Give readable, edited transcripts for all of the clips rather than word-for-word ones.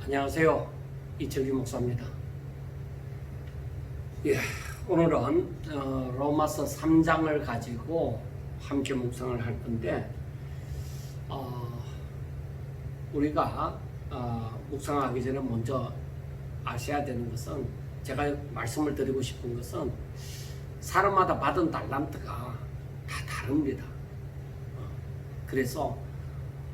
안녕하세요. 이철규 목사입니다. 오늘은 로마서 3장을 가지고 함께 묵상을 할 건데 우리가 묵상하기 전에 먼저 아셔야 되는 것은, 제가 말씀을 드리고 싶은 것은, 사람마다 받은 달란트가 다 다릅니다. 그래서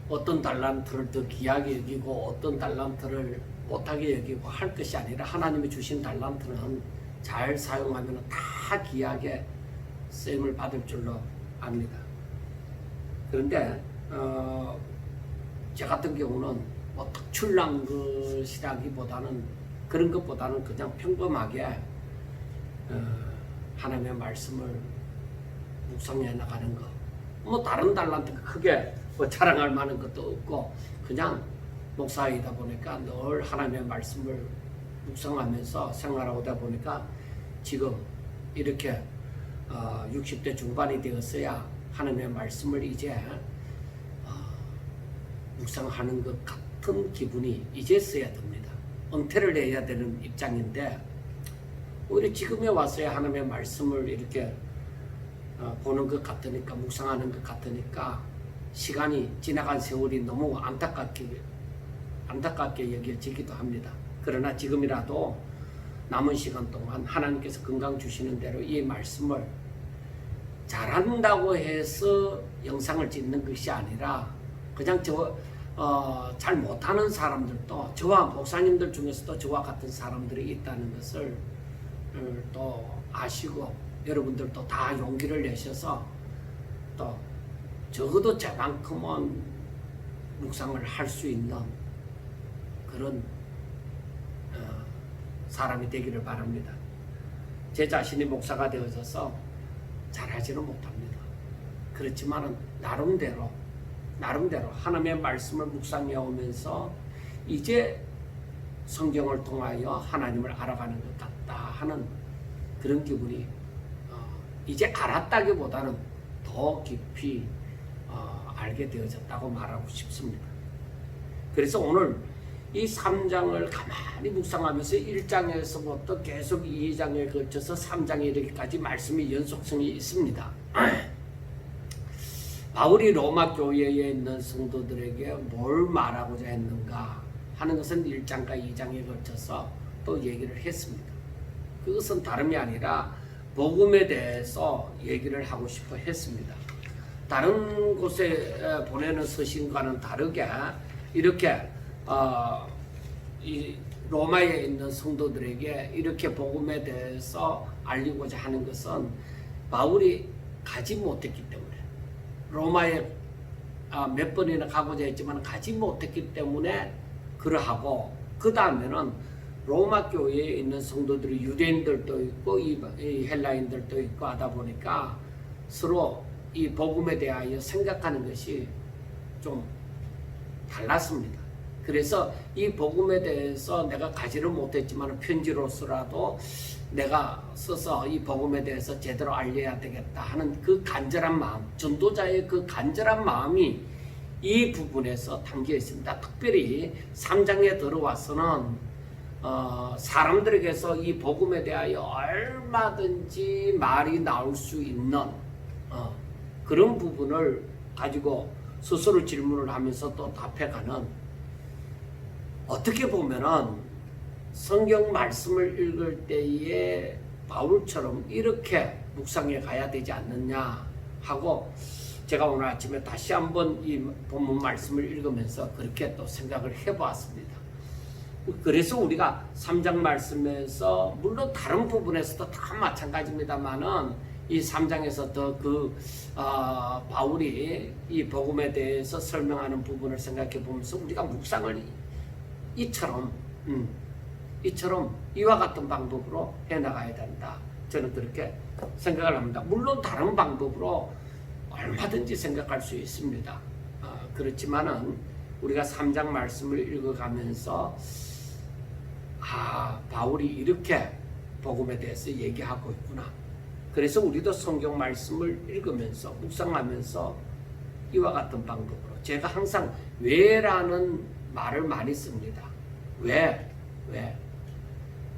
어떤 달란트를 더 귀하게 여기고 어떤 달란트를 못하게 여기고 할 것이 아니라, 하나님이 주신 달란트는 잘 사용하면 다 귀하게 쓰임을 받을 줄로 압니다. 그런데 저 같은 경우는 뭐 특출난 것이라기보다는, 그런 것보다는 그냥 평범하게 하나님의 말씀을 묵상해 나가는 것, 뭐 다른 달란트가 크게 뭐 자랑할 만한 것도 없고, 그냥 목사이다 보니까 늘 하나님의 말씀을 묵상하면서 생활하다 보니까 지금 이렇게 60대 중반이 되었어야 하나님의 말씀을 이제 묵상하는 것 같은 기분이 이제서야 듭니다. 은퇴를 해야 되는 입장인데, 오히려 지금에 와서야 하나님의 말씀을 이렇게 보는 것 같으니까, 묵상하는 것 같으니까 시간이 지나간 세월이 너무 안타깝게 여겨지기도 합니다. 그러나 지금이라도 남은 시간 동안 하나님께서 건강 주시는 대로 이 말씀을 잘한다고 해서 영상을 찍는 것이 아니라, 그냥 잘 못하는 사람들도, 저와 목사님들 중에서도 저와 같은 사람들이 있다는 것을 또 아시고, 여러분들도 다 용기를 내셔서 또 적어도 저만큼은 묵상을 할 수 있는 그런 사람이 되기를 바랍니다. 제 자신이 목사가 되어져서 잘하지는 못합니다. 그렇지만은 나름대로 하나님의 말씀을 묵상해 오면서 이제 성경을 통하여 하나님을 알아가는 것 같다 하는 그런 기분이, 이제 알았다기보다는 더 깊이 알게 되어졌다고 말하고 싶습니다. 그래서 오늘 이 3장을 가만히 묵상하면서 1장에서부터 계속 2장에 걸쳐서 3장에 이르기까지 말씀이 연속성이 있습니다. 바울이 로마 교회에 있는 성도들에게 뭘 말하고자 했는가 하는 것은 1장과 2장에 걸쳐서 또 얘기를 했습니다. 그것은 다름이 아니라 복음에 대해서 얘기를 하고 싶어 했습니다. 다른 곳에 보내는 서신과는 다르게 이렇게 이 로마에 있는 성도들에게 이렇게 복음에 대해서 알리고자 하는 것은, 바울이 가지 못했기 때문에, 로마에 몇 번이나 가고자 했지만 가지 못했기 때문에 그러하고, 그 다음에는 로마 교회에 있는 성도들이 유대인들도 있고 이 헬라인들도 있고 하다 보니까 서로 이 복음에 대하여 생각하는 것이 좀 달랐습니다. 그래서 이 복음에 대해서 내가 가지를 못했지만 편지로서라도 내가 써서 이 복음에 대해서 제대로 알려야 되겠다 하는 그 간절한 마음, 전도자의 그 간절한 마음이 이 부분에서 담겨 있습니다. 특별히 3장에 들어와서는 사람들에게서 이 복음에 대하여 얼마든지 말이 나올 수 있는 그런 부분을 가지고 스스로 질문을 하면서 또 답해가는, 어떻게 보면은 성경 말씀을 읽을 때에 바울처럼 이렇게 묵상해 가야 되지 않느냐 하고, 제가 오늘 아침에 다시 한번 이 본문 말씀을 읽으면서 그렇게 또 생각을 해보았습니다. 그래서 우리가 3장 말씀에서, 물론 다른 부분에서도 다 마찬가지입니다만은, 이 3장에서 더 바울이 이 복음에 대해서 설명하는 부분을 생각해 보면서 우리가 묵상을 이처럼 이와 같은 방법으로 해나가야 된다. 저는 그렇게 생각을 합니다. 물론 다른 방법으로 얼마든지 생각할 수 있습니다. 그렇지만은 우리가 3장 말씀을 읽어가면서 바울이 이렇게 복음에 대해서 얘기하고 있구나. 그래서 우리도 성경 말씀을 읽으면서 묵상하면서 이와 같은 방법으로, 제가 항상 왜라는 말을 많이 씁니다. 왜? 왜?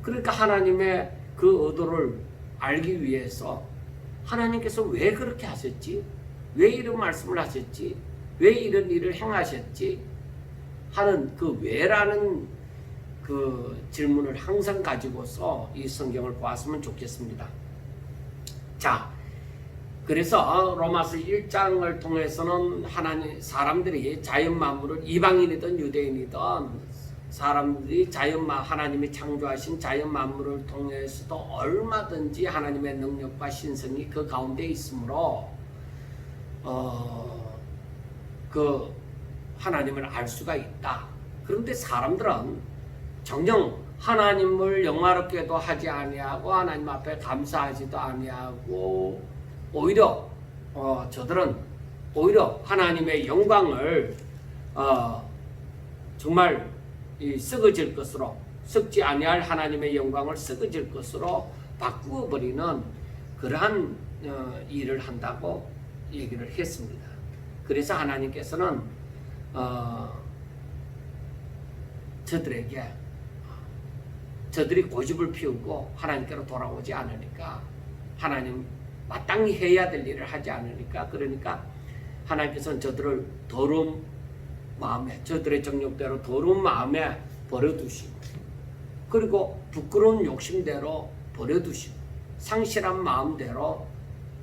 그러니까 하나님의 그 의도를 알기 위해서 하나님께서 왜 그렇게 하셨지? 왜 이런 말씀을 하셨지? 왜 이런 일을 행하셨지? 하는 그 왜라는 그 질문을 항상 가지고서 이 성경을 보았으면 좋겠습니다. 자, 그래서 로마서 1장을 통해서는 하나님 사람들이 자연 만물을 이방인이든 유대인이든 사람들이 하나님이 창조하신 자연 만물을 통해서도 얼마든지 하나님의 능력과 신성이 그 가운데 있으므로 그 하나님을 알 수가 있다. 그런데 사람들은 정녕 하나님을 영화롭게도 하지 아니하고 하나님 앞에 감사하지도 아니하고 오히려 저들은 오히려 하나님의 영광을 정말 썩어질 것으로 썩지 아니할 하나님의 영광을 썩어질 것으로 바꾸어 버리는 그러한 일을 한다고 얘기를 했습니다. 그래서 하나님께서는 저들이 고집을 피우고 하나님께로 돌아오지 않으니까 하나님 마땅히 해야 될 일을 하지 않으니까 그러니까 하나님께서는 저들을 더러운 마음에 저들의 정욕대로 더러운 마음에 버려두시고 그리고 부끄러운 욕심대로 버려두시고 상실한 마음대로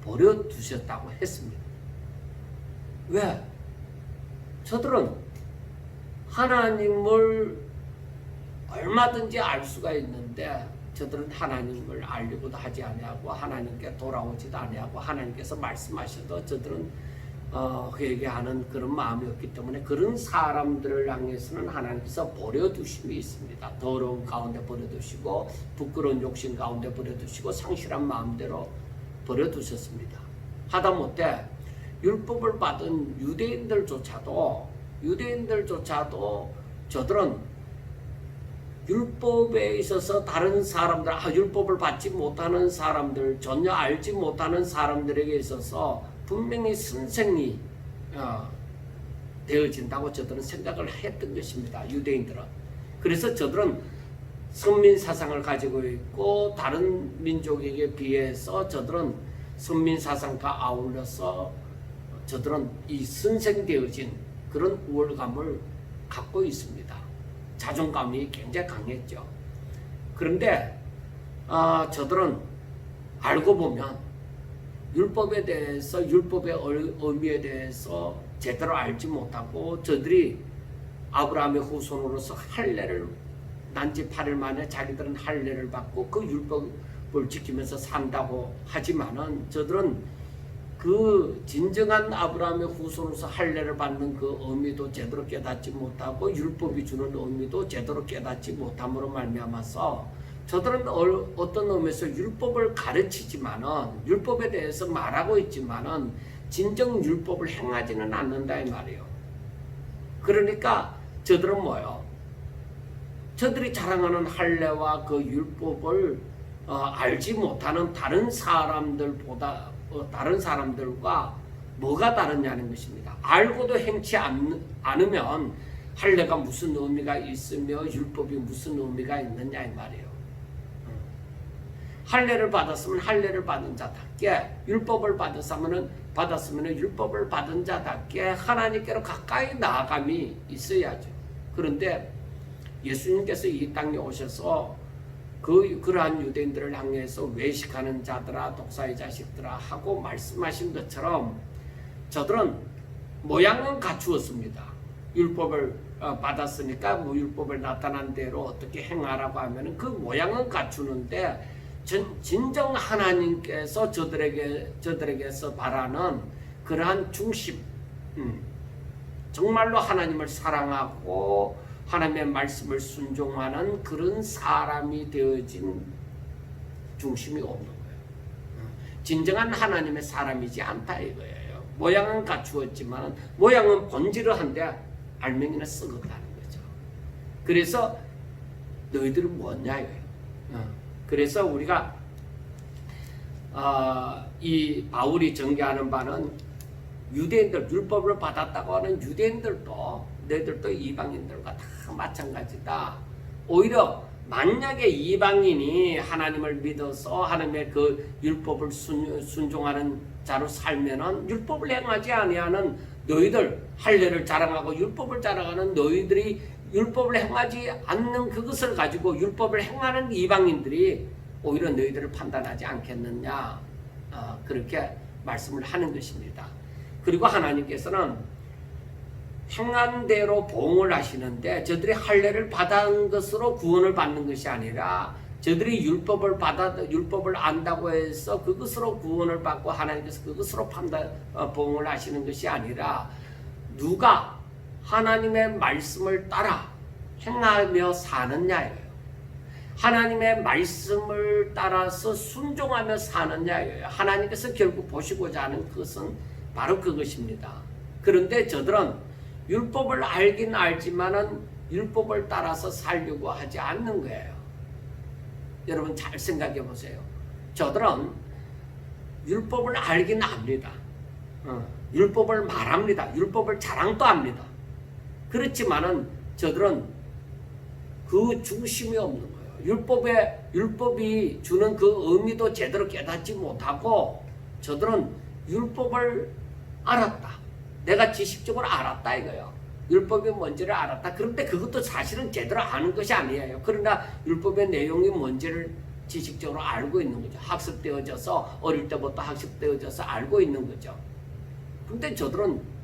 버려두셨다고 했습니다. 왜? 저들은 하나님을 얼마든지 알 수가 있는데 저들은 하나님을 알려고도 하지 아니하고 하나님께 돌아오지도 아니하고 하나님께서 말씀하셔도 저들은 회개하는 그런 마음이 없기 때문에 그런 사람들을 향해서는 하나님께서 버려두심이 있습니다. 더러운 가운데 버려두시고 부끄러운 욕심 가운데 버려두시고 상실한 마음대로 버려두셨습니다. 하다못해 율법을 받은 유대인들조차도 저들은 율법에 있어서 다른 사람들, 율법을 받지 못하는 사람들, 전혀 알지 못하는 사람들에게 있어서 분명히 선생이 되어진다고 저들은 생각을 했던 것입니다. 유대인들은. 그래서 저들은 선민 사상을 가지고 있고 다른 민족에게 비해서 저들은 선민 사상과 아울러서 저들은 이 선생되어진 그런 우월감을 갖고 있습니다. 자존감이 굉장히 강했죠. 그런데 저들은 알고 보면 율법에 대해서 율법의 의미에 대해서 제대로 알지 못하고 저들이 아브라함의 후손으로서 할례를 난지 8일 만에 자기들은 할례를 받고 그 율법을 지키면서 산다고 하지만은 저들은 그 진정한 아브라함의 후손으로서 할례를 받는 그 의미도 제대로 깨닫지 못하고 율법이 주는 의미도 제대로 깨닫지 못함으로 말미암아서 저들은 어떤 의미에서 율법을 가르치지만은 율법에 대해서 말하고 있지만은 진정 율법을 행하지는 않는다 이 말이에요. 그러니까 저들은 뭐예요? 저들이 자랑하는 할례와 그 율법을 알지 못하는 다른 사람들과 뭐가 다르냐는 것입니다. 알고도 행치 않으면 할례가 무슨 의미가 있으며 율법이 무슨 의미가 있느냐 이 말이에요. 할례를 받았으면 할례를 받은 자답게 율법을 받았으면 율법을 받은 자답게 하나님께로 가까이 나아감이 있어야죠. 그런데 예수님께서 이 땅에 오셔서 그러한 유대인들을 향해서 외식하는 자들아 독사의 자식들아 하고 말씀하신 것처럼 저들은 모양은 갖추었습니다. 율법을 받았으니까 율법을 나타난 대로 어떻게 행하라고 하면은 그 모양은 갖추는데 진정 하나님께서 저들에게서 바라는 그러한 중심, 정말로 하나님을 사랑하고 하나님의 말씀을 순종하는 그런 사람이 되어진 중심이 없는 거예요. 진정한 하나님의 사람이지 않다 이거예요. 모양은 갖추었지만 모양은 본질한데 알맹이는 썩었다는 거죠. 그래서 너희들은 뭐냐 이거예요. 그래서 우리가 이 바울이 전개하는 바는 유대인들 율법을 받았다고 하는 유대인들도 너희들도 이방인들과 다 마찬가지다. 오히려 만약에 이방인이 하나님을 믿어서 하나님의 그 율법을 순종하는 자로 살면은 율법을 행하지 아니하는 너희들, 할례를 자랑하고 율법을 자랑하는 너희들이 율법을 행하지 않는 그것을 가지고 율법을 행하는 이방인들이 오히려 너희들을 판단하지 않겠느냐, 그렇게 말씀을 하는 것입니다. 그리고 하나님께서는 행한 대로 보응을 하시는데, 저들이 할례를 받은 것으로 구원을 받는 것이 아니라 저들이 율법을 안다고 해서 그것으로 구원을 받고 하나님께서 그것으로 보응을 하시는 것이 아니라, 누가 하나님의 말씀을 따라 행하며 사느냐예요. 하나님의 말씀을 따라서 순종하며 사느냐예요. 하나님께서 결국 보시고자 하는 것은 바로 그것입니다. 그런데 저들은 율법을 알긴 알지만은 율법을 따라서 살려고 하지 않는 거예요. 여러분 잘 생각해 보세요. 저들은 율법을 알긴 압니다. 율법을 말합니다. 율법을 자랑도 합니다. 그렇지만은 저들은 그 중심이 없는 거예요. 율법이 주는 그 의미도 제대로 깨닫지 못하고, 저들은 율법을 알았다, 내가 지식적으로 알았다 이거예요. 율법이 뭔지를 알았다. 그런데 그것도 사실은 제대로 아는 것이 아니에요. 그러나 율법의 내용이 뭔지를 지식적으로 알고 있는 거죠. 학습되어져서, 어릴 때부터 학습되어져서 알고 있는 거죠. 그런데 저들은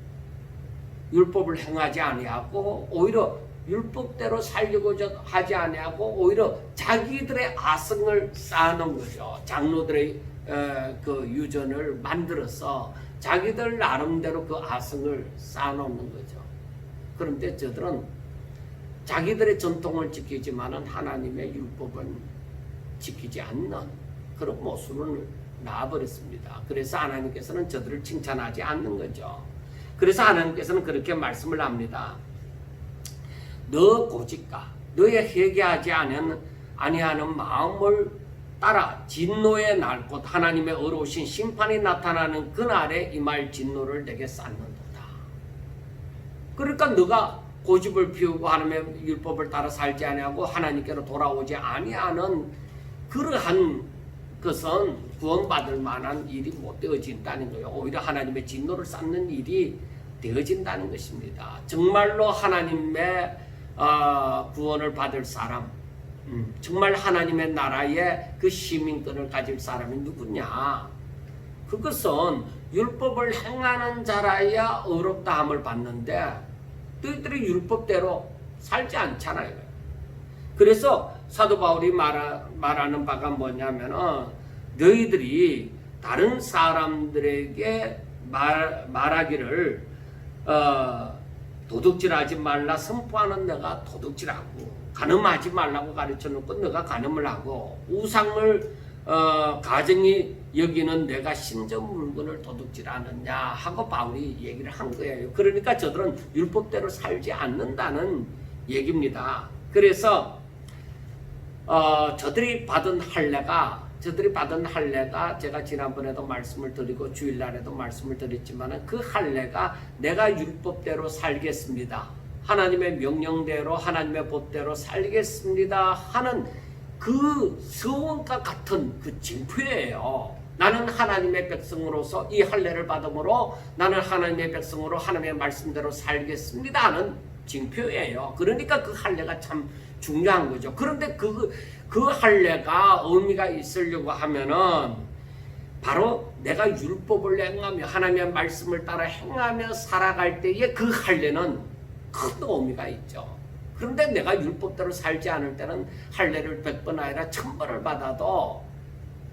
율법을 행하지 아니하고 오히려 율법대로 살려고 하지 아니하고 오히려 자기들의 아성을 쌓아놓은 거죠. 장로들의 그 유전을 만들어서 자기들 나름대로 그 아성을 쌓아놓는 거죠. 그런데 저들은 자기들의 전통을 지키지만은 하나님의 율법은 지키지 않는 그런 모습을 낳아버렸습니다. 그래서 하나님께서는 저들을 칭찬하지 않는 거죠. 그래서 하나님께서는 그렇게 말씀을 합니다. 너 고집과 너의 회개하지 아니하는 마음을 따라 진노의 날 곧 하나님의 어려우신 심판이 나타나는 그날에 임할 진노를 내게 쌓는도다. 그러니까 너가 고집을 피우고 하나님의 율법을 따라 살지 아니하고 하나님께로 돌아오지 아니하는 그러한 것은 구원받을 만한 일이 못 되어진다는 거예요. 오히려 하나님의 진노를 쌓는 일이 되어진다는 것입니다. 정말로 하나님의 구원을 받을 사람, 정말 하나님의 나라의 그 시민권을 가질 사람이 누구냐? 그것은 율법을 행하는 자라야 의롭다함을 받는데 너희들이 율법대로 살지 않잖아요. 그래서 사도 바울이 말하는 바가 뭐냐면 너희들이 다른 사람들에게 말하기를 도둑질하지 말라 선포하는 내가 도둑질하고, 간음하지 말라고 가르쳐놓고 너가 간음을 하고, 우상을 가정이 여기는 내가 신전 물건을 도둑질하느냐 하고 바울이 얘기를 한 거예요. 그러니까 저들은 율법대로 살지 않는다는 얘기입니다. 그래서 저들이 받은 할례가 제가 지난번에도 말씀을 드리고 주일날에도 말씀을 드렸지만 그 할례가 내가 율법대로 살겠습니다, 하나님의 명령대로 하나님의 법대로 살겠습니다 하는 그 서원과 같은 그 징표예요. 나는 하나님의 백성으로서 이 할례를 받음으로 나는 하나님의 백성으로 하나님의 말씀대로 살겠습니다 하는 징표예요. 그러니까 그 할례가 참 중요한 거죠. 그런데 그 할례가 의미가 있으려고 하면은 바로 내가 율법을 행하며 하나님의 말씀을 따라 행하며 살아갈 때에 그 할례는 큰 의미가 있죠. 그런데 내가 율법대로 살지 않을 때는 할례를 100번 아니라 1000번을 받아도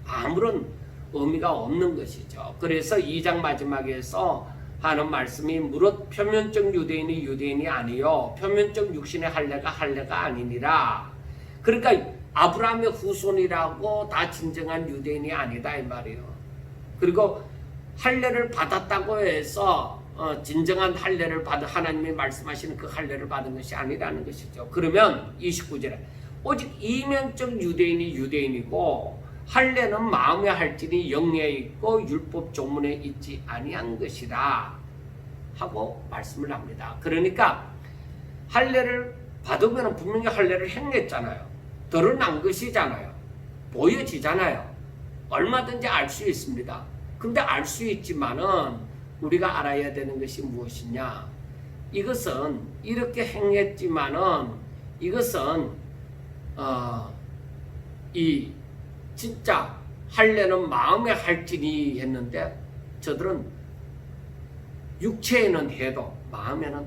아무런 의미가 없는 것이죠. 그래서 2장 마지막에서 하는 말씀이 무릇 표면적 유대인이 유대인이 아니요 표면적 육신의 할례가 아니니라. 그러니까 아브라함의 후손이라고 다 진정한 유대인이 아니다 이 말이에요. 그리고 할례를 받았다고 해서 진정한 할례를 받은 하나님이 말씀하시는 그 할례를 받은 것이 아니라는 것이죠. 그러면 29절에 오직 이면적 유대인이 유대인이고 할례는 마음에 할지니 영에 있고 율법 조문에 있지 아니한 것이라 하고 말씀을 합니다. 그러니까 할례를 받으면 분명히 할례를 행했잖아요. 드러난 것이잖아요. 보여지잖아요. 얼마든지 알 수 있습니다. 근데 알 수 있지만은 우리가 알아야 되는 것이 무엇이냐? 이것은 이렇게 행했지만은 이것은 이 진짜 할례는 마음에 할지니 했는데 저들은 육체에는 해도 마음에는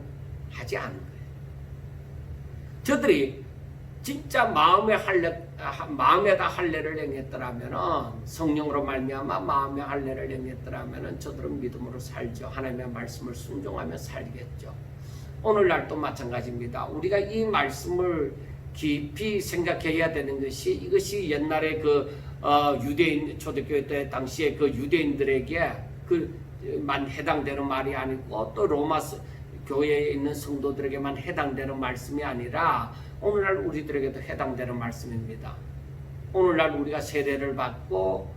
하지 않은 거예요. 저들이 진짜 마음에다 할례를 행했더라면은 성령으로 말미암아 마음에 할례를 행했더라면은 저들은 믿음으로 살죠. 하나님의 말씀을 순종하며 살겠죠. 오늘날도 마찬가지입니다. 우리가 이 말씀을 깊이 생각해야 되는 것이 이것이 옛날에 유대인 초대교회 때 당시에 그 유대인들에게 그만 해당되는 말이 아니고 또 로마 교회에 있는 성도들에게만 해당되는 말씀이 아니라 오늘날 우리들에게도 해당되는 말씀입니다. 오늘날 우리가 세례를 받고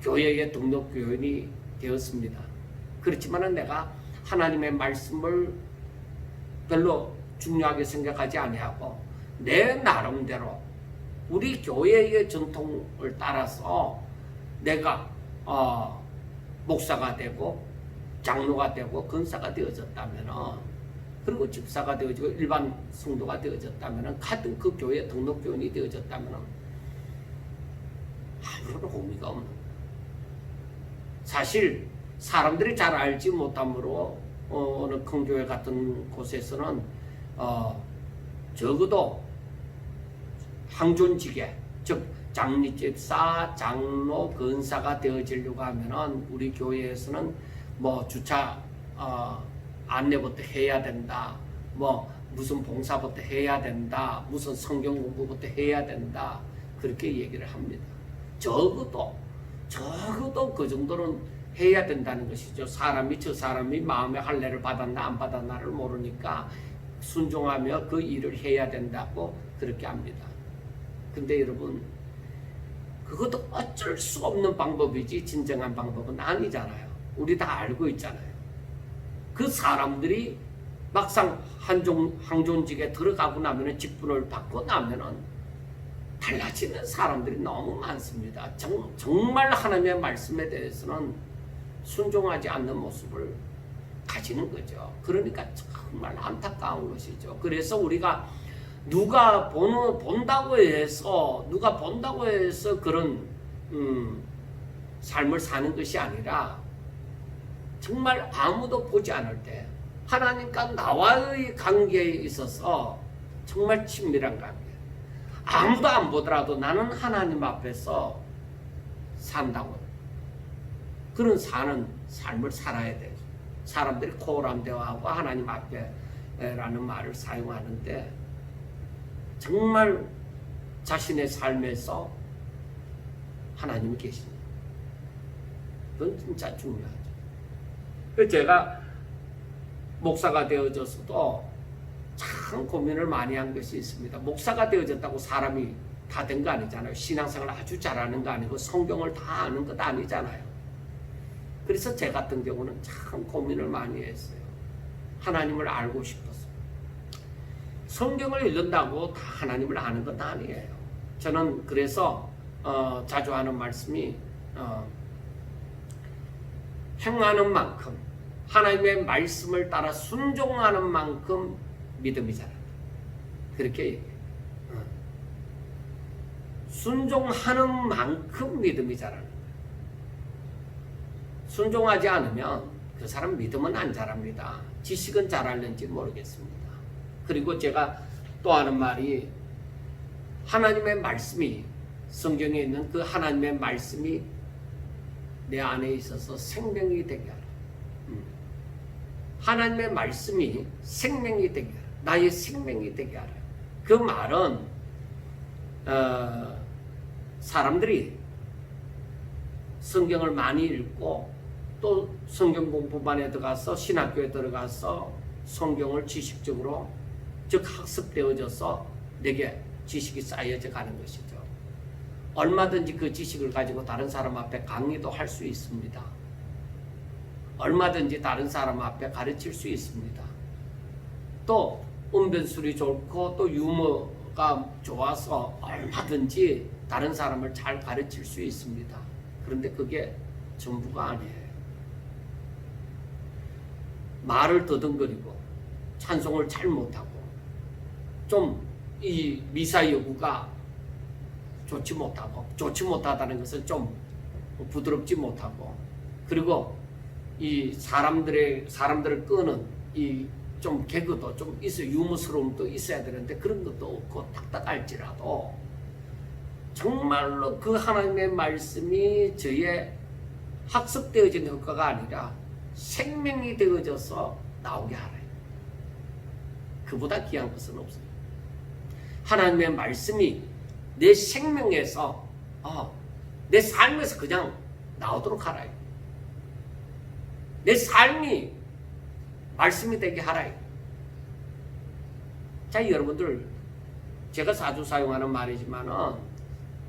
교회의 등록 교인이 되었습니다. 그렇지만은 내가 하나님의 말씀을 별로 중요하게 생각하지 아니하고 내 나름대로 우리 교회의 전통을 따라서 내가 목사가 되고 장로가 되고 권사가 되어졌다면은 그리고 집사가 되어지고 일반 성도가 되어졌다면은 같은 그 교회 등록교인이 되어졌다면은 아무런 의미가 없는 거예요. 사실 사람들이 잘 알지 못함으로 어느 큰 교회 같은 곳에서는 적어도 항존직에 즉 장립집사, 장로, 권사가 되어지려고 하면은 우리 교회에서는 뭐 주차 안내부터 해야 된다. 뭐 무슨 봉사부터 해야 된다. 무슨 성경 공부부터 해야 된다. 그렇게 얘기를 합니다. 적어도 그 정도는 해야 된다는 것이죠. 저 사람이 마음의 할례를 받았나 안 받았나를 모르니까 순종하며 그 일을 해야 된다고 그렇게 합니다. 근데 여러분 그것도 어쩔 수 없는 방법이지 진정한 방법은 아니잖아요. 우리 다 알고 있잖아요. 그 사람들이 막상 항존직에 들어가고 나면은 직분을 받고 나면은 달라지는 사람들이 너무 많습니다. 정말 하나님의 말씀에 대해서는 순종하지 않는 모습을 가지는 거죠. 그러니까 정말 안타까운 것이죠. 그래서 우리가 누가 본다고 해서 그런 삶을 사는 것이 아니라 정말 아무도 보지 않을 때 하나님과 나와의 관계에 있어서 정말 친밀한 관계. 아무도 안 보더라도 나는 하나님 앞에서 산다고. 그런 사는 삶을 살아야 돼. 사람들이 코ram 대화하고 하나님 앞에라는 말을 사용하는데 정말 자신의 삶에서 하나님이 계십니다. 그건 진짜 중요하죠. 그래서 제가 목사가 되어져서도 참 고민을 많이 한 것이 있습니다. 목사가 되어졌다고 사람이 다 된 거 아니잖아요. 신앙생활을 아주 잘하는 거 아니고 성경을 다 아는 것 아니잖아요. 그래서 제 같은 경우는 참 고민을 많이 했어요. 하나님을 알고 싶었어요. 성경을 읽는다고 다 하나님을 아는 건 아니에요. 저는 그래서 자주 하는 말씀이 행하는 만큼 하나님의 말씀을 따라 순종하는 만큼 믿음이 자란다. 그렇게 얘기해요. 순종하는 만큼 믿음이 자라는 거예요. 순종하지 않으면 그 사람 믿음은 안 자랍니다. 지식은 자랄는지 모르겠습니다. 그리고 제가 또 하는 말이 하나님의 말씀이 성경에 있는 그 하나님의 말씀이 내 안에 있어서 생명이 되게 하라. 하나님의 말씀이 생명이 되게 하라. 나의 생명이 되게 하라. 그 말은 사람들이 성경을 많이 읽고 또 성경 공부반에 들어가서 신학교에 들어가서 성경을 지식적으로 즉 학습되어져서 내게 지식이 쌓여져 가는 것이죠. 얼마든지 그 지식을 가지고 다른 사람 앞에 강의도 할 수 있습니다. 얼마든지 다른 사람 앞에 가르칠 수 있습니다. 또 언변술이 좋고 또 유머가 좋아서 얼마든지 다른 사람을 잘 가르칠 수 있습니다. 그런데 그게 전부가 아니에요. 말을 더듬거리고 찬송을 잘 못하고 좀 이 미사 여구가 좋지 못하다는 것은 좀 부드럽지 못하고, 그리고 이 사람들을 끄는 이 좀 개그도 좀 있어, 유머스러움도 있어야 되는데 그런 것도 없고 딱딱할지라도 정말로 그 하나님의 말씀이 저의 학습되어진 효과가 아니라 생명이 되어져서 나오게 하래요. 그보다 귀한 것은 없어요. 하나님의 말씀이 내 생명에서 내 삶에서 그냥 나오도록 하라요. 내 삶이 말씀이 되게 하라요. 자, 여러분들, 제가 자주 사용하는 말이지만은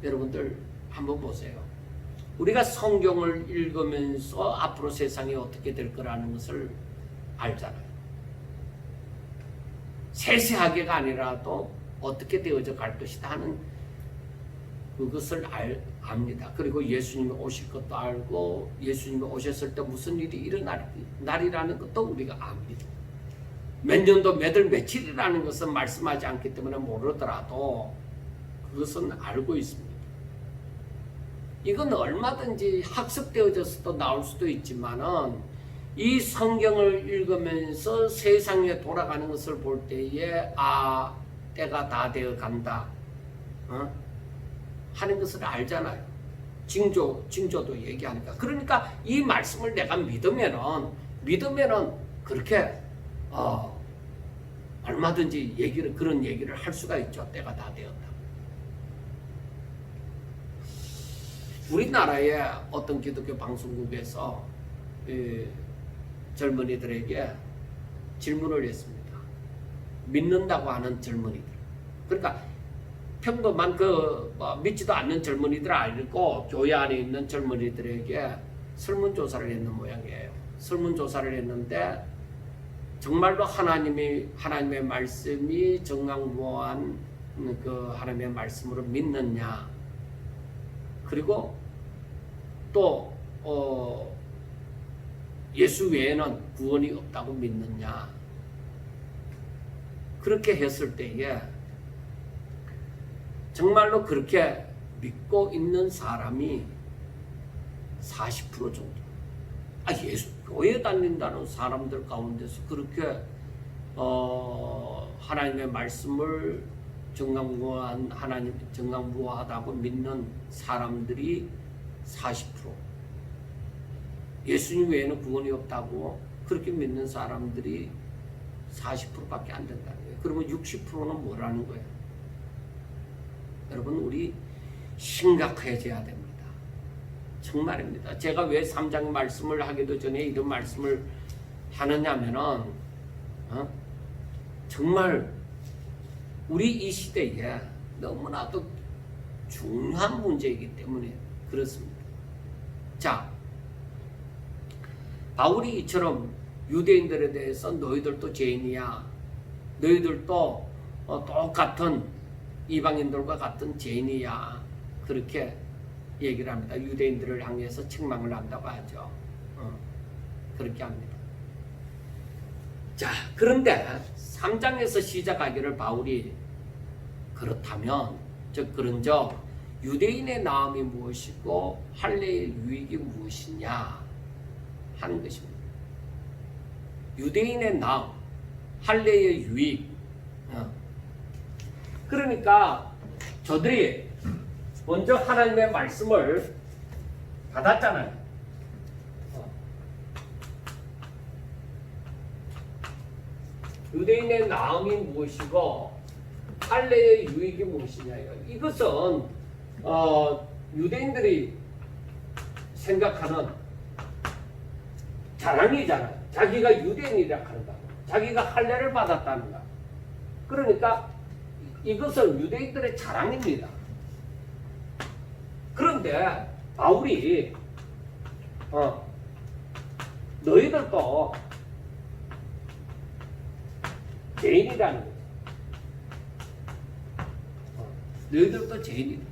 여러분들 한번 보세요. 우리가 성경을 읽으면서 앞으로 세상이 어떻게 될 거라는 것을 알잖아요. 세세하게가 아니라도 어떻게 되어져 갈 것이다 하는 그것을 압니다. 그리고 예수님이 오실 것도 알고 예수님이 오셨을 때 무슨 일이 일어날 날이라는 것도 우리가 압니다. 몇 년도 몇 월 며칠이라는 것은 말씀하지 않기 때문에 모르더라도 그것은 알고 있습니다. 이건 얼마든지 학습되어져서도 나올 수도 있지만은 이 성경을 읽으면서 세상에 돌아가는 것을 볼 때에 때가 다 되어 간다 하는 것을 알잖아요. 징조도 얘기하니까. 그러니까 이 말씀을 내가 믿으면은 그렇게 얼마든지 그런 얘기를 할 수가 있죠. 때가 다 되었다. 우리나라의 어떤 기독교 방송국에서 젊은이들에게 질문을 했습니다. 믿는다고 하는 젊은이들. 그러니까 평범한 믿지도 않는 젊은이들 알고 교회 안에 있는 젊은이들에게 설문조사를 했는 모양이에요. 설문조사를 했는데 정말로 하나님의 말씀이 정강무한 그 하나님의 말씀으로 믿느냐, 그리고 또 예수 외에는 구원이 없다고 믿느냐, 그렇게 했을 때에 정말로 그렇게 믿고 있는 사람이 40% 정도. 예수 교회 다닌다는 사람들 가운데서 그렇게 하나님의 말씀을 정강무하다고 믿는 사람들이 40%. 예수님 외에는 구원이 없다고 그렇게 믿는 사람들이 40%밖에 안 된다는 거예요. 그러면 60%는 뭐라는 거예요? 여러분, 우리 심각해져야 됩니다. 정말입니다. 제가 왜 3장 말씀을 하기도 전에 이런 말씀을 하느냐면은 정말 우리 이 시대에 너무나도 중요한 문제이기 때문에 그렇습니다. 자, 바울이 이처럼 유대인들에 대해서 너희들도 죄인이야, 너희들도 똑같은 이방인들과 같은 죄인이야, 그렇게 얘기를 합니다. 유대인들을 향해서 책망을 한다고 하죠. 그렇게 합니다. 자, 그런데 3장에서 시작하기를 바울이 그렇다면 그런즉 유대인의 나음이 무엇이고 할례의 유익이 무엇이냐 하는 것입니다. 유대인의 나음, 할례의 유익. 그러니까 저들이 먼저 하나님의 말씀을 받았잖아요. 유대인의 나음이 무엇이고 할례의 유익이 무엇이냐요. 이것은 유대인들이 생각하는 자랑이잖아요. 자기가 유대인이라 하는가, 자기가 할례를 받았다는가. 그러니까 이것은 유대인들의 자랑입니다. 그런데 바울이 너희들도 죄인이라는 거죠. 너희들도 죄인이다.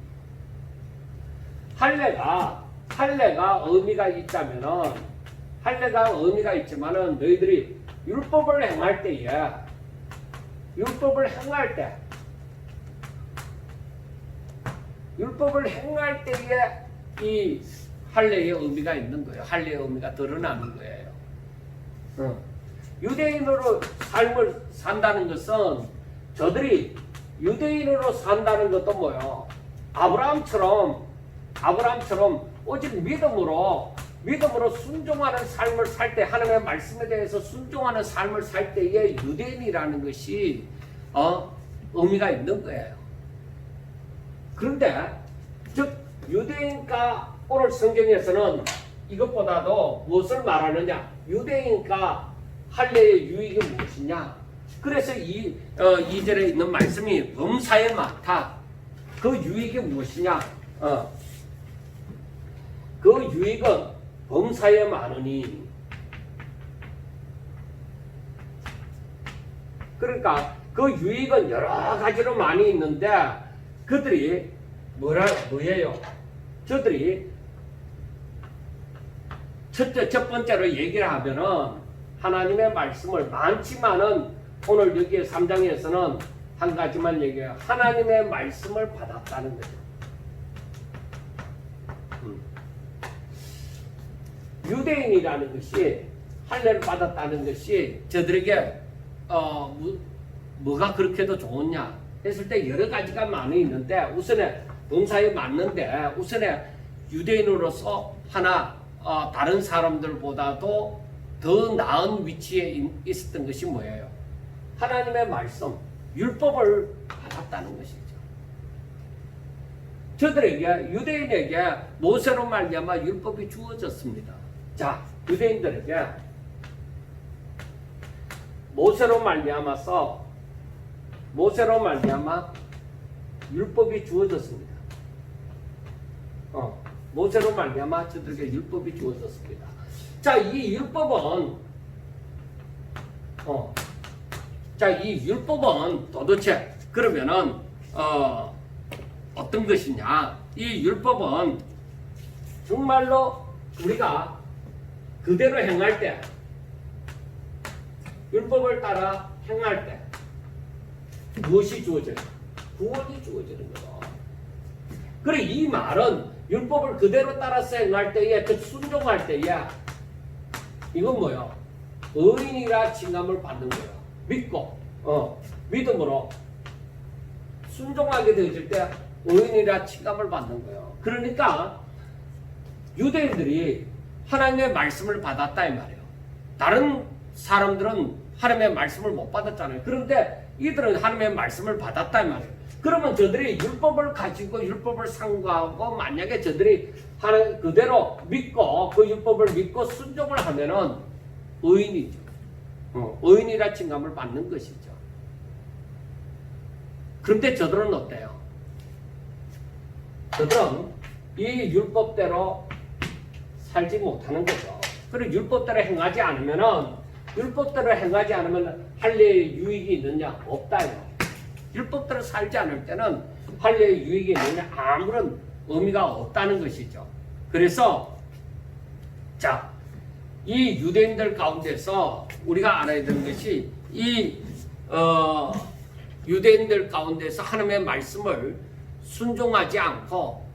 할례가 의미가 있다면은, 할례가 의미가 있지만은 너희들이 율법을 행할 때에 이 할례의 의미가 있는 거예요. 할례의 의미가 드러나는 거예요. 유대인으로 삶을 산다는 것은 저들이 유대인으로 산다는 것도 뭐예요? 아브라함처럼 오직 믿음으로 순종하는 삶을 살 때, 하나님의 말씀에 대해서 순종하는 삶을 살 때에 유대인이라는 것이 의미가 있는 거예요. 그런데 즉 유대인과 오늘 성경에서는 이것보다도 무엇을 말하느냐? 유대인과 할례의 유익이 무엇이냐? 그래서 2절에 있는 말씀이 범사에 많다. 그 유익이 무엇이냐? 그 유익은 범사에 많으니. 그러니까 그 유익은 여러 가지로 많이 있는데 그들이 뭐예요? 저들이 첫 번째로 얘기를 하면은 하나님의 말씀을 많지만은 오늘 여기 3장에서는 한 가지만 얘기해요. 하나님의 말씀을 받았다는 거죠. 유대인이라는 것이 할례를 받았다는 것이 저들에게 뭐가 그렇게도 좋으냐 했을 때 여러 가지가 많이 있는데 우선에 범사에 맞는데 우선에 유대인으로서 다른 사람들보다도 더 나은 위치에 있었던 것이 뭐예요? 하나님의 말씀, 율법을 받았다는 것이죠. 저들에게, 유대인에게 모세로 말미암아 율법이 주어졌습니다. 자, 유대인들에게 모세로 말미암아 율법이 주어졌습니다. 모세로 말미암아 저들에게 율법이 주어졌습니다. 자, 이 율법은 도대체 그러면은 어떤 것이냐? 이 율법은 정말로 우리가 그대로 행할 때, 율법을 따라 행할 때 무엇이 주어져요? 구원이 주어지는 거죠. 그래, 이 말은 율법을 그대로 따라서 행할 때에, 순종할 때에 이건 뭐요? 의인이라 칭함을 받는 거예요. 믿고 믿음으로 순종하게 되어질 때 의인이라 칭함을 받는 거예요. 그러니까 유대인들이 하나님의 말씀을 받았다 이 말이에요. 다른 사람들은 하나님의 말씀을 못 받았잖아요. 그런데 이들은 하나님의 말씀을 받았다 이 말이에요. 그러면 저들이 율법을 가지고 율법을 상고하고 만약에 저들이 그대로 믿고 그 율법을 믿고 순종을 하면은 의인이죠. 의인이라 칭함을 받는 것이죠. 그런데 저들은 어때요? 저들은 이 율법대로 살지 못하는 거죠. 그리고 율법대로 행하지 않으면 할례의 유익이 있느냐? 없다요. 율법대로 살지 않을 때는 할례의 유익이 있느냐? 아무런 의미가 없다는 것이죠. 그래서 자, 이 유대인들 가운데서 우리가 알아야 되는 것이 유대인들 가운데서 하나님의 말씀을 순종하지 않고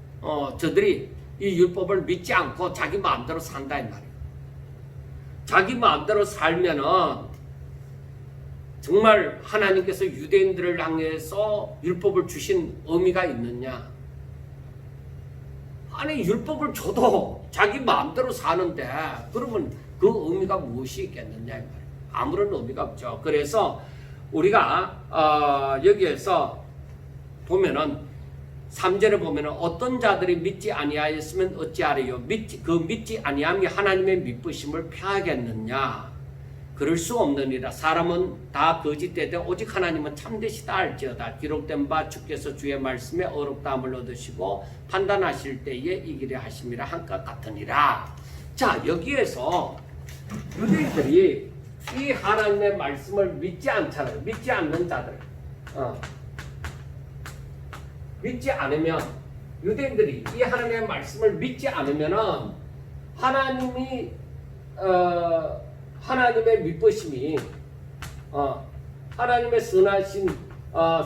저들이 이 율법을 믿지 않고 자기 마음대로 산다 이 말이에요. 자기 마음대로 살면은 정말 하나님께서 유대인들을 향해서 율법을 주신 의미가 있느냐? 아니, 율법을 줘도 자기 마음대로 사는데 그러면 그 의미가 무엇이 있겠느냐 이 말이에요. 아무런 의미가 없죠. 그래서 우리가 여기에서 보면은 3절에 보면은 어떤 자들이 믿지 아니하였으면 어찌하리요? 믿지 아니함이 하나님의 믿으심을 폐하겠느냐? 그럴 수 없느니라. 사람은 다 거짓되되 오직 하나님은 참되시다 할지어다. 기록된 바 주께서 주의 말씀에 어렵다함을 얻으시고 판단하실 때에 이기려 하심이라 한것 같으니라. 자, 여기에서 유대인들이 이 하나님의 말씀을 믿지 않잖아요. 믿지 않는 자들. 믿지 않으면 유대인들이 이 하나님의 말씀을 믿지 않으면은 하나님의 믿으심이 하나님의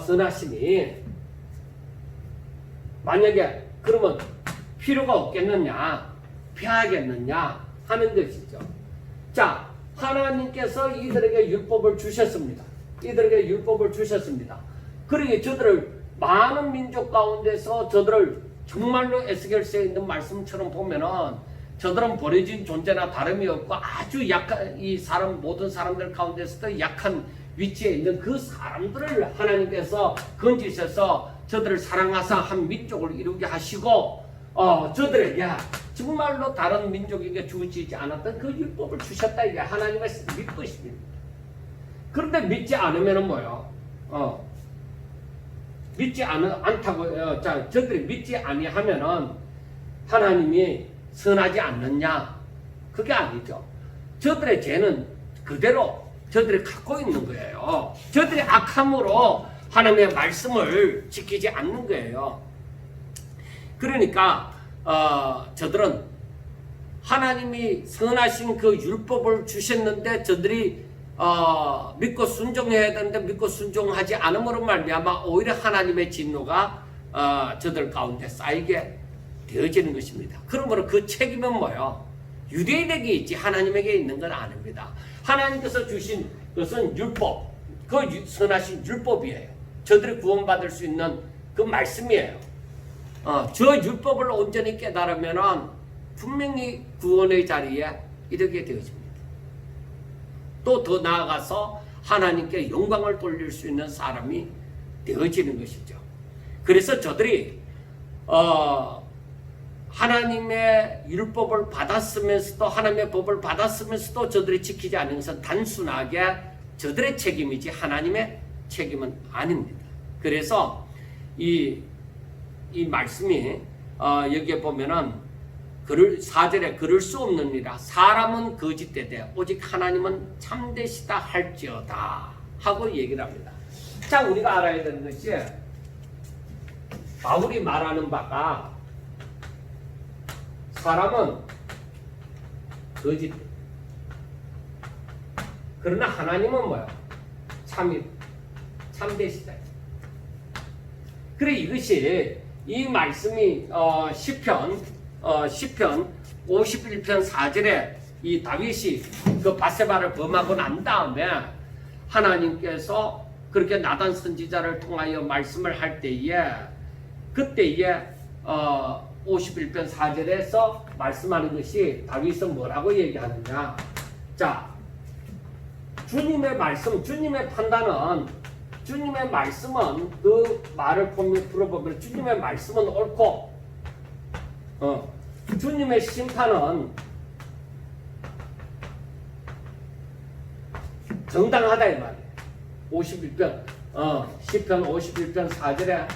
선하심이 만약에 그러면 필요가 없겠느냐, 피하겠느냐 하는 것이죠. 자, 하나님께서 이들에게 율법을 주셨습니다. 이들에게 율법을 주셨습니다. 그러기에 저들을 많은 민족 가운데서 저들을 정말로 에스겔서에 있는 말씀처럼 보면은 저들은 버려진 존재나 다름이 없고 아주 약한 모든 사람들 가운데서도 약한 위치에 있는 그 사람들을 하나님께서 건지셔서 저들을 사랑하사 한 민족을 이루게 하시고 저들에게 정말로 다른 민족에게 주어지지 않았던 그 율법을 주셨다. 이게 하나님의 믿으심입니다. 그런데 믿지 않으면은 뭐요? 믿지 않다고 저들이 믿지 아니하면은 하나님이 선하지 않느냐? 그게 아니죠. 저들의 죄는 그대로 저들이 갖고 있는 거예요. 저들이 악함으로 하나님의 말씀을 지키지 않는 거예요. 그러니까 저들은 하나님이 선하신 그 율법을 주셨는데 저들이 믿고 순종해야 되는데 믿고 순종하지 않음으로 말미암아 오히려 하나님의 진노가 저들 가운데 쌓이게 되어지는 것입니다. 그러므로 그 책임은 뭐예요? 유대인에게 있지 하나님에게 있는 건 아닙니다. 하나님께서 주신 것은 율법, 그 선하신 율법이에요. 저들이 구원받을 수 있는 그 말씀이에요. 저 율법을 온전히 깨달으면 분명히 구원의 자리에 이르게 되어집니다. 또 더 나아가서 하나님께 영광을 돌릴 수 있는 사람이 되어지는 것이죠. 그래서 저들이 하나님의 율법을 받았으면서도 하나님의 법을 받았으면서도 저들이 지키지 않는 것은 단순하게 저들의 책임이지 하나님의 책임은 아닙니다. 그래서 이 말씀이 여기에 보면은 4절에 그럴 수 없느니라 사람은 거짓되되 오직 하나님은 참되시다 할지어다 하고 얘기를 합니다. 자, 우리가 알아야 되는 것이 바울이 말하는 바가 사람은 거짓, 그러나 하나님은 뭐야? 참되시다. 그래, 이것이 이 말씀이 시편 51편 4절에 이 다윗이 그 바세바를 범하고 난 다음에 하나님께서 그렇게 나단 선지자를 통하여 말씀을 할 때에 그때에 51편 4절에서 말씀하는 것이 다윗은 뭐라고 얘기하느냐? 자, 주님의 말씀, 주님의 판단은, 주님의 말씀은 그 말을 풀어보면 주님의 말씀은 옳고 주님의 심판은 정당하다 이 말이에요. 51편 시편 51편 4절에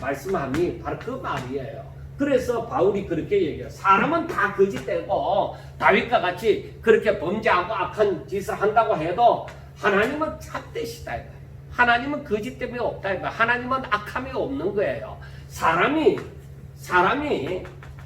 말씀함이 바로 그 말이에요. 그래서 바울이 그렇게 얘기해요. 사람은 다 거짓되고 다윗과 같이 그렇게 범죄하고 악한 짓을 한다고 해도 하나님은 참되시다. 하나님은 거짓됨이 없다. 하나님은 악함이 없는 거예요. 사람이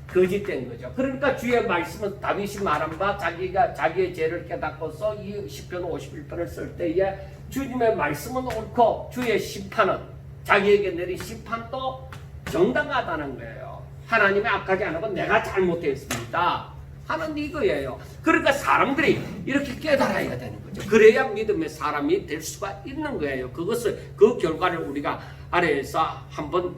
거짓된 거죠. 그러니까 주의 말씀은 다윗이 말한 바 자기의 죄를 깨닫고서 이 시편 51편을 쓸 때에 주님의 말씀은 옳고 주의 심판은 자기에게 내린 심판도 정당하다는 거예요. 하나님의 악하지 않고 내가 잘못했습니다 하는 이거예요. 그러니까 사람들이 이렇게 깨달아야 되는 거죠. 그래야 믿음의 사람이 될 수가 있는 거예요. 그 결과를 우리가 아래에서 한번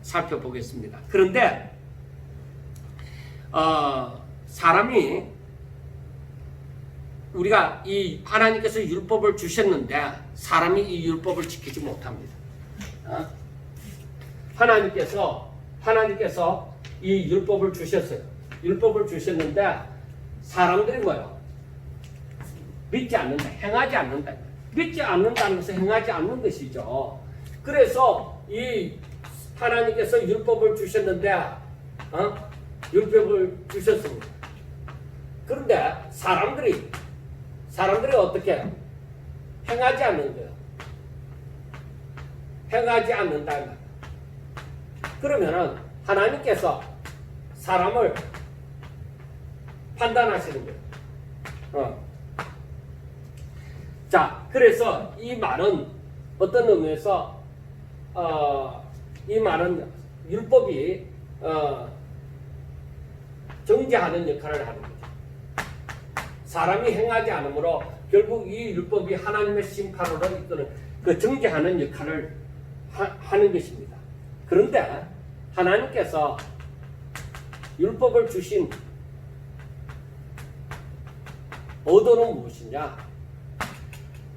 살펴보겠습니다. 그런데 사람이 우리가 이 하나님께서 율법을 주셨는데 사람이 이 율법을 지키지 못합니다. 하나님께서 이 율법을 주셨어요. 율법을 주셨는데 사람들이 뭐예요? 믿지 않는다, 행하지 않는다. 믿지 않는다는 것은 행하지 않는 것이죠. 그래서 이 하나님께서 율법을 주셨는데 율법을 주셨습니다. 그런데 사람들이 사람들이 어떻게 해요? 행하지 않는 거예요. 행하지 않는다. 그러면은 하나님께서 사람을 판단하시는 거예요. 자, 그래서 이 말은 어떤 의미에서 이 말은 율법이 정죄하는 역할을 하는 거죠. 사람이 행하지 않으므로 결국 이 율법이 하나님의 심판으로 이끄는 그 정죄하는 역할을 하는 것입니다. 그런데 하나님께서 율법을 주신 의도는 무엇이냐?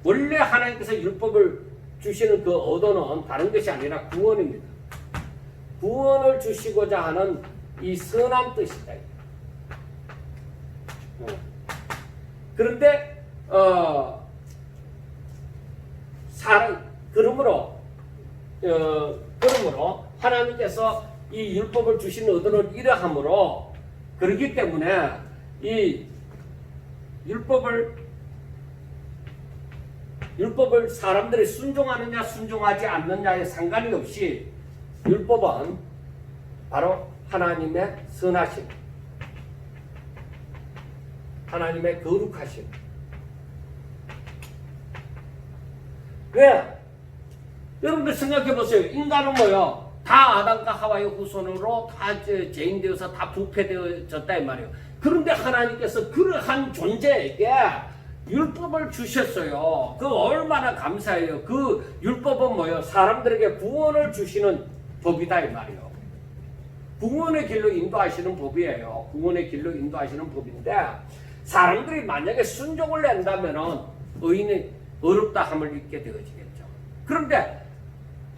원래 하나님께서 율법을 주시는 그 의도는 다른 것이 아니라 구원입니다. 구원을 주시고자 하는 이 선한 뜻이다. 그런데 그러므로 하나님께서 이 율법을 주신 의도는 이러하므로 그렇기 때문에 이 율법을 사람들이 순종하느냐 순종하지 않느냐에 상관이 없이 율법은 바로 하나님의 선하심, 하나님의 거룩하심. 왜? 여러분들 생각해 보세요. 인간은 뭐요? 다 아담과 하와의 후손으로 다 죄인되어서 다 부패되어졌다 이 말이에요. 그런데 하나님께서 그러한 존재에게 율법을 주셨어요. 그 얼마나 감사해요. 그 율법은 뭐예요? 사람들에게 구원을 주시는 법이다 이 말이에요. 구원의 길로 인도하시는 법이에요. 구원의 길로 인도하시는 법인데 사람들이 만약에 순종을 한다면은 의인의 어렵다 함을 잊게 되어지겠죠. 그런데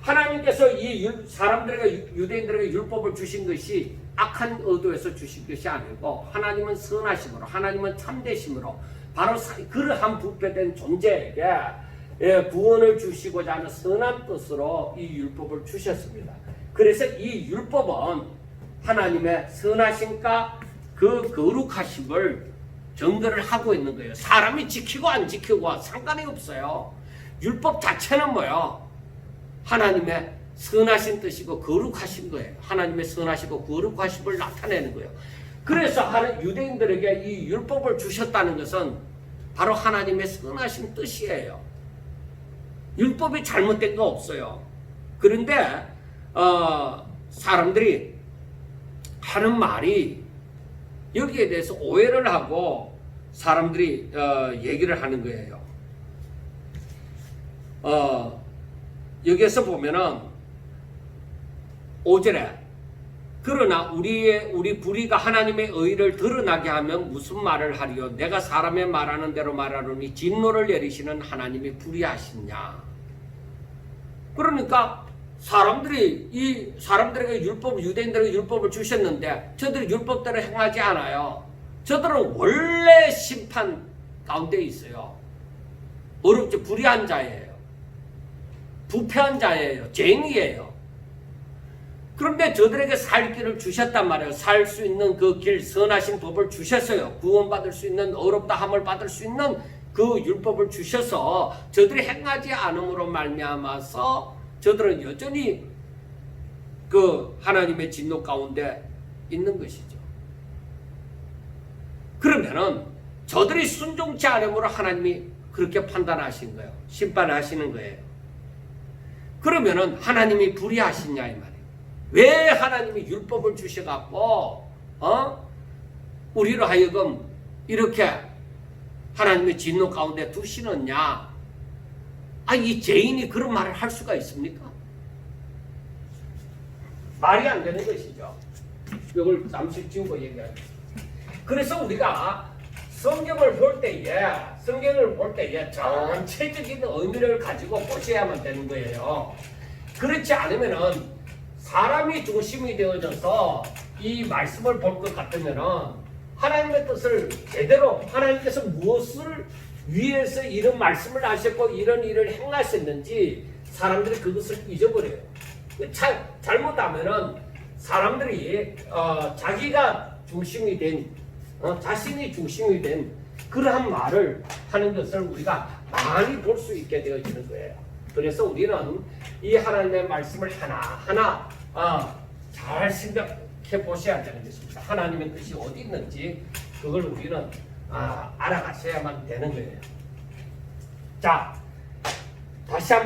하나님께서 이 사람들에게 유대인들에게 율법을 주신 것이 악한 의도에서 주신 것이 아니고 하나님은 선하심으로 하나님은 참되심으로 바로 그러한 부패된 존재에게 구원을 주시고자 하는 선한 뜻으로 이 율법을 주셨습니다. 그래서 이 율법은 하나님의 선하심과 그 거룩하심을 증거를 하고 있는 거예요. 사람이 지키고 안 지키고 상관이 없어요. 율법 자체는 뭐예요? 하나님의 선하신 뜻이고 거룩하신 거예요. 하나님의 선하시고 거룩하심을 나타내는 거예요. 그래서 유대인들에게 이 율법을 주셨다는 것은 바로 하나님의 선하신 뜻이에요. 율법이 잘못된 거 없어요. 그런데 사람들이 하는 말이 여기에 대해서 오해를 하고 사람들이 얘기를 하는 거예요. 여기에서 보면은 5절에 그러나 우리 불의가 하나님의 의를 드러나게 하면 무슨 말을 하리요? 내가 사람의 말하는 대로 말하노니 진노를 내리시는 하나님이 불의하시냐? 그러니까 사람들에게 유대인들에게 율법을 주셨는데 저들이 율법대로 행하지 않아요. 저들은 원래 심판 가운데 있어요. 어렵죠. 불의한 자예요. 부패한 자예요. 죄인이에요. 그런데 저들에게 살 길을 주셨단 말이에요. 살 수 있는 그 길, 선하신 법을 주셨어요. 구원받을 수 있는, 어렵다 함을 받을 수 있는 그 율법을 주셔서 저들이 행하지 않음으로 말미암아서 저들은 여전히 그 하나님의 진노 가운데 있는 것이죠. 그러면은 저들이 순종치 않음으로 하나님이 그렇게 판단하신 거예요. 심판하시는 거예요. 그러면은 하나님이 불의하시냐 이 말이에요. 왜 하나님이 율법을 주셔갖고 우리로 하여금 이렇게 하나님의 진노 가운데 두시느냐? 이 죄인이 그런 말을 할 수가 있습니까? 말이 안 되는 것이죠. 이걸 잠시 지우고 얘기하겠습니다. 그래서 우리가 성경을 볼 때에 전체적인 의미를 가지고 보셔야만 되는 거예요. 그렇지 않으면은 사람이 중심이 되어져서 이 말씀을 볼 것 같으면은 하나님의 뜻을 제대로 하나님께서 무엇을 위해서 이런 말씀을 하셨고 이런 일을 행하셨는지 사람들이 그것을 잊어버려요. 잘못하면은 사람들이 자기가 중심이 된 자신이 중심이 된 그러한 말을 하는 것을 우리가 많이 볼 수 있게 되어지는 거예요. 그래서 우리는 이 하나님의 말씀을 하나하나 잘 생각해 보셔야 되는 것입니다. 하나님의 뜻이 어디 있는지 그걸 우리는 알아가셔야만 되는 거예요. 자, 다시 한번